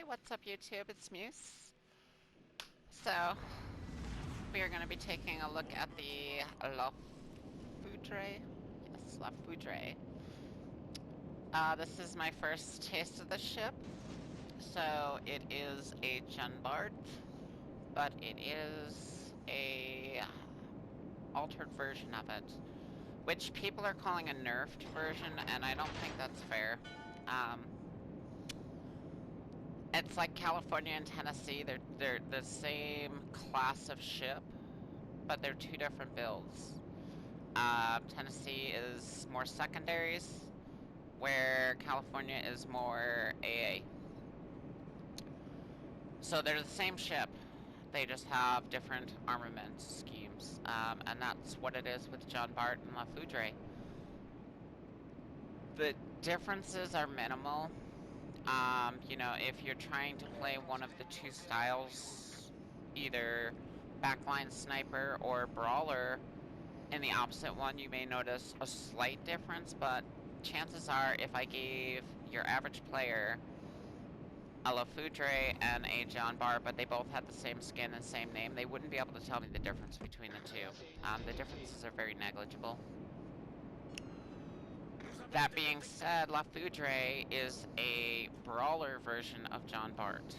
what's up YouTube? It's Muse. So, we are going to be taking a look at the Foudre. Yes, Foudre. This is my first taste of the ship. So, it is a Junbart, but it is a altered version of it, which people are calling a nerfed version, and I don't think that's fair. It's like California and Tennessee. They're the same class of ship, but they're two different builds. Tennessee is more secondaries, where California is more AA. So they're the same ship. They just have different armament schemes, and that's what it is with John Bart and La Foudre. The differences are minimal. If you're trying to play one of the two styles, either backline sniper or brawler, in the opposite one, you may notice a slight difference, but chances are if I gave your average player a La Foudre and a John Bar, but they both had the same skin and same name, they wouldn't be able to tell me the difference between the two. The differences are very negligible. That being said, La Foudre is a brawler version of John Bart.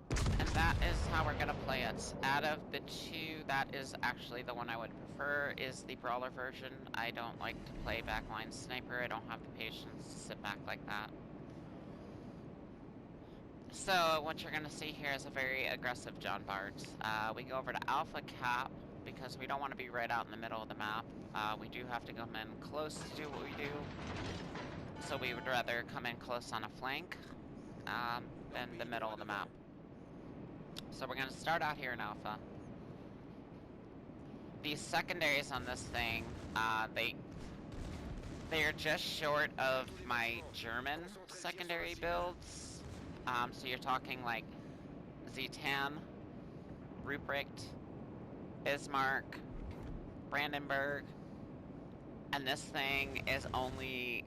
And that is how we're gonna play it. Out of the two, that is actually the one I would prefer, is the brawler version. I don't like to play backline sniper. I don't have the patience to sit back like that. So what you're gonna see here is a very aggressive John Bart. We go over to Alpha Cap because we don't want to be right out in the middle of the map. We do have to come in close to do what we do. So we would rather come in close on a flank than the middle of the map. So we're going to start out here in Alpha. These secondaries on this thing, they are just short of my German secondary builds. So you're talking like Zitan, Ruprecht, Bismarck, Brandenburg, and this thing is only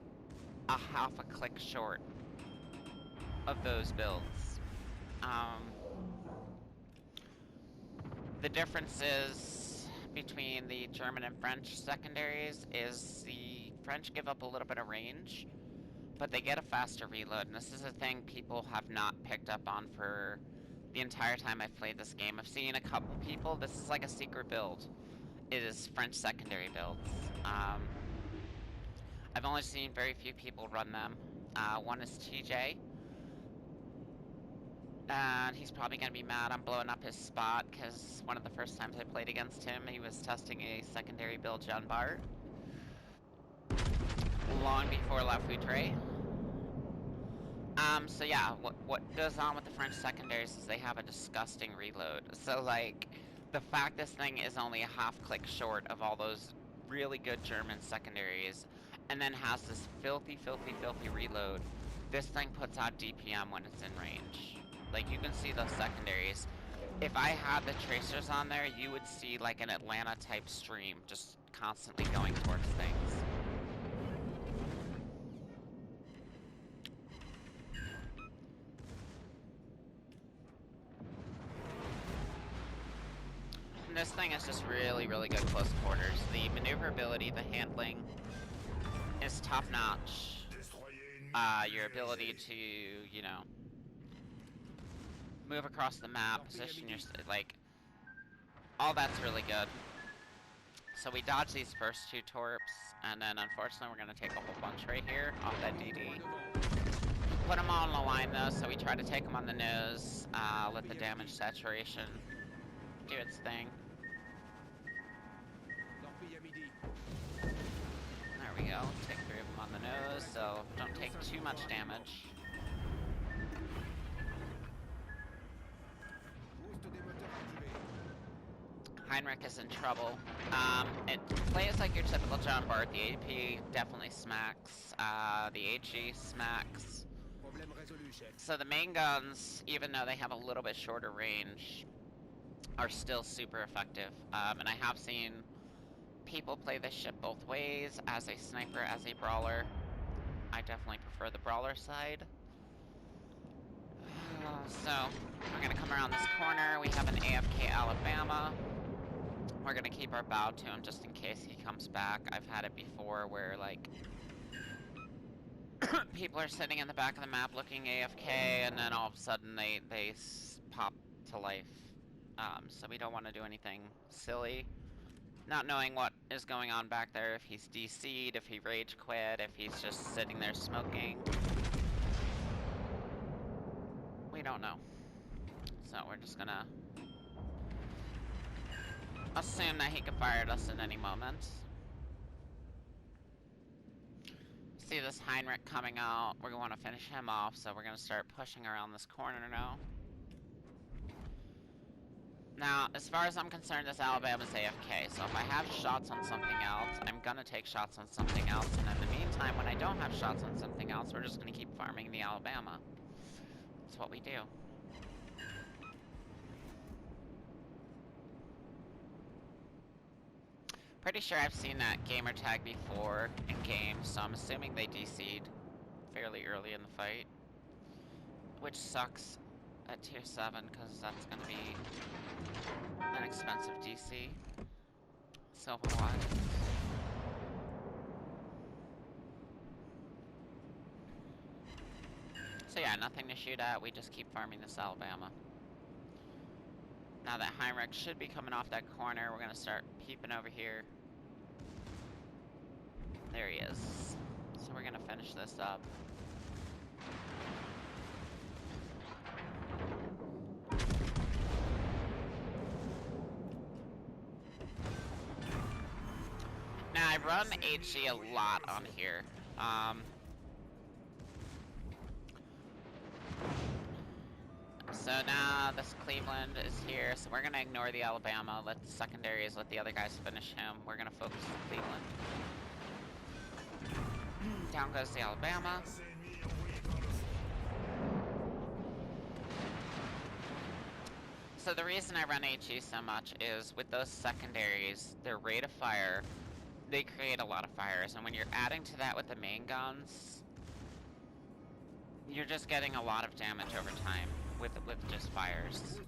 a half a click short of those builds. The differences between the German and French secondaries is the French give up a little bit of range, but they get a faster reload, and this is a thing people have not picked up on for the entire time I've played this game. I've seen a couple people, this is like a secret build. It is French secondary builds. I've only seen very few people run them. One is TJ. And he's probably going to be mad I'm blowing up his spot, because one of the first times I played against him, he was testing a secondary build John Bart. Long before La Foudre. So yeah, what goes on with the French secondaries is they have a disgusting reload. So like, the fact this thing is only a half click short of all those really good German secondaries, and then has this filthy reload, this thing puts out DPM when it's in range. Like, you can see those secondaries. If I had the tracers on there, you would see like an Atlanta-type stream just constantly going towards things. And this thing is just really good close quarters. The maneuverability, the handling is top-notch. Your ability to, you know, move across the map, position your, like, all that's really good. So we dodge these first two torps, and then unfortunately we're going to take a whole bunch right here off that DD. Put them all on the line though, so we try to take them on the nose, let the damage saturation do its thing. There we go, take 3 of them on the nose, so don't take too much damage. Heinrich is in trouble. It plays like your typical John Bart. The AP definitely smacks. The AG smacks. So the main guns, even though they have a little bit shorter range, are still super effective. And I have seen People play this ship both ways, as a sniper, as a brawler. I definitely prefer the brawler side. So, we're gonna come around this corner. We have an AFK Alabama. We're gonna keep our bow to him just in case he comes back. I've had it before where, like, people are sitting in the back of the map looking AFK, and then all of a sudden they pop to life. So we don't want to do anything silly. Not knowing what is going on back there, if he's DC'd, if he rage quit, if he's just sitting there smoking. We don't know. So we're just gonna assume that he could fire at us at any moment. See this Heinrich coming out. We're going to finish him off, so we're going to start pushing around this corner now. Now, as far as I'm concerned, this Alabama's AFK, so if I have shots on something else, I'm gonna take shots on something else, and in the meantime, when I don't have shots on something else, we're just gonna keep farming the Alabama. That's what we do. Pretty sure I've seen that gamer tag before in game, so I'm assuming they DC'd fairly early in the fight. Which sucks at tier 7, because that's gonna be an expensive DC. Silver-wise. So yeah, nothing to shoot at, we just keep farming this Alabama. Now that Heinrich should be coming off that corner, we're gonna start peeping over here. There he is. So we're gonna finish this up. Now I run HE a lot on here. So now this Cleveland is here, so we're gonna ignore the Alabama, let the secondaries, let the other guys finish him. We're gonna focus on Cleveland. Down goes the Alabama. So the reason I run HE so much is with those secondaries, their rate of fire, they create a lot of fires, and when you're adding to that with the main guns, you're just getting a lot of damage over time with just fires.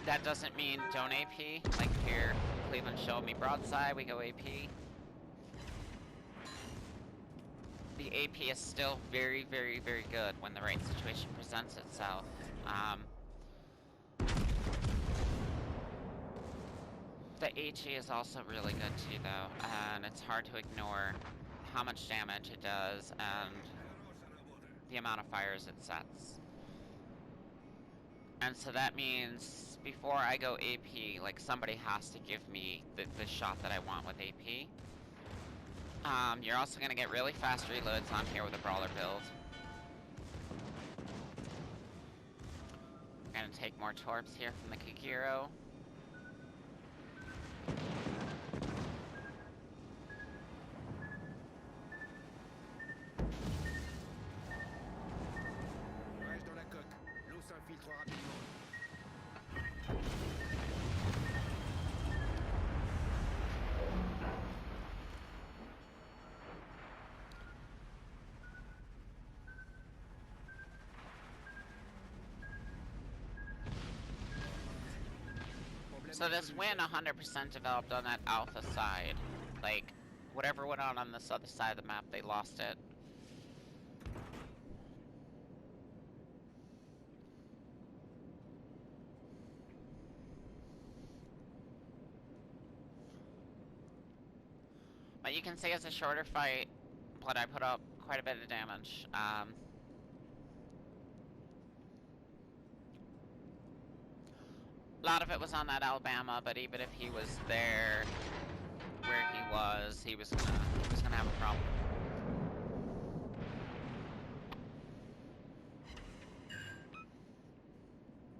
That doesn't mean don't AP, like here, Cleveland showed me broadside, we go AP. The AP is still very, very, very good when the right situation presents itself. The HE is also really good too though, and it's hard to ignore how much damage it does and the amount of fires it sets. And so that means before I go AP, like somebody has to give me the shot that I want with AP. You're also gonna get really fast reloads on here with a brawler build. We're gonna take more torps here from the Kagiro. So this win 100% developed on that alpha side. Like, whatever went on this other side of the map, they lost it. But you can see it's a shorter fight, but I put up quite a bit of damage. A lot of it was on that Alabama, but even if he was there where he was gonna have a problem.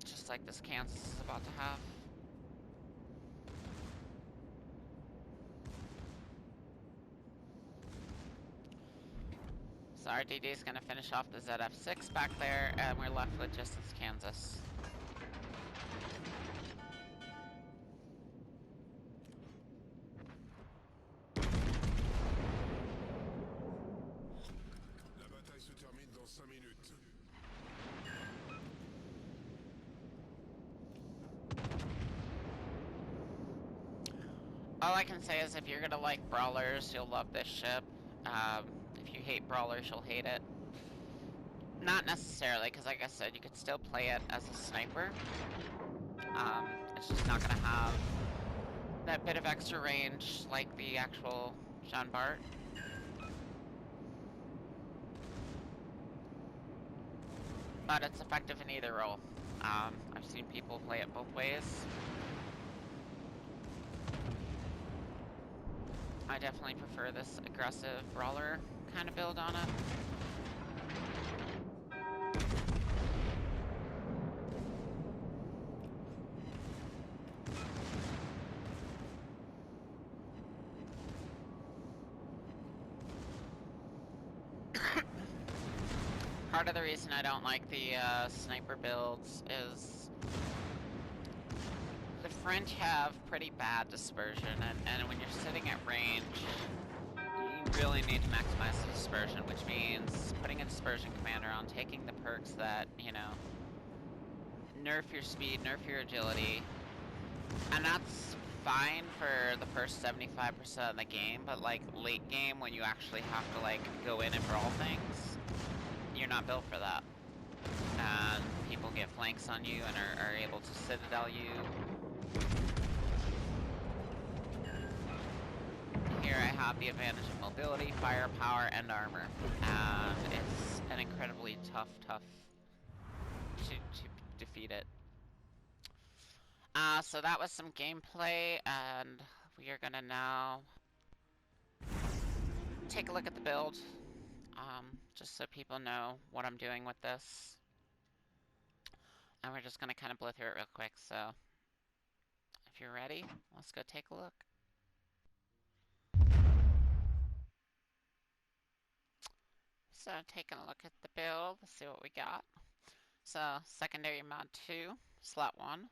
Just like this Kansas is about to have. So RDD is gonna finish off the ZF6 back there, and we're left with just this Kansas. All I can say is if you're gonna like brawlers, you'll love this ship. If you hate brawlers, you'll hate it. Not necessarily, because like I said, you could still play it as a sniper. It's just not gonna have that bit of extra range like the actual Jean Bart. But it's effective in either role. I've seen people play it both ways. I definitely prefer this aggressive brawler kind of build on it. Part of the reason I don't like the sniper builds is the French have pretty bad dispersion, and when you're sitting at range, you really need to maximize the dispersion, which means putting a dispersion commander on, taking the perks that, you know, nerf your speed, nerf your agility, and that's fine for the first 75% of the game, but like late game when you actually have to like go in and brawl things, you're not built for that. And people get flanks on you and are able to citadel you. Here I have the advantage of mobility, firepower, and armor. And it's an incredibly tough to defeat it. So that was some gameplay, and we are gonna now take a look at the build, just so people know what I'm doing with this. And we're just gonna kind of blow through it real quick, so if you're ready, let's go take a look. So taking a look at the build, let's see what we got. So secondary mod 2, slot 1.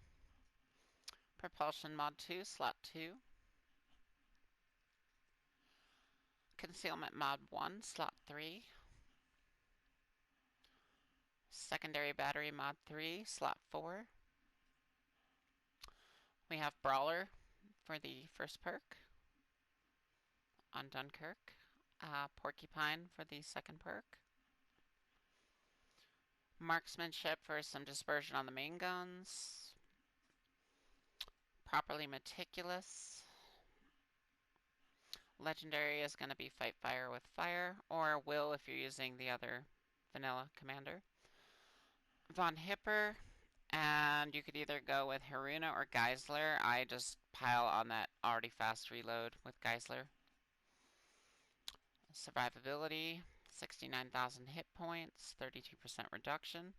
Propulsion mod 2, slot 2. Concealment mod 1, slot 3. Secondary battery mod 3, slot 4. We have Brawler for the first perk on Dunkirk. Porcupine for the second perk. Marksmanship for some dispersion on the main guns. Properly Meticulous. Legendary is going to be Fight Fire with Fire, or Will if you're using the other vanilla commander. Von Hipper, and you could either go with Haruna or Geisler. I just pile on that already fast reload with Geisler. Survivability, 69,000 hit points, 32% reduction.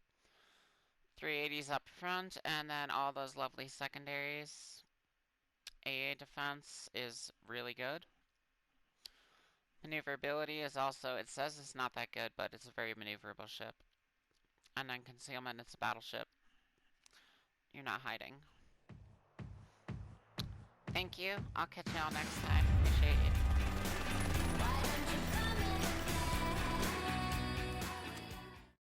380s up front, and then all those lovely secondaries. AA defense is really good. Maneuverability is also, it says it's not that good, but it's a very maneuverable ship. And then concealment, it's a battleship. You're not hiding. Thank you. I'll catch you all next time.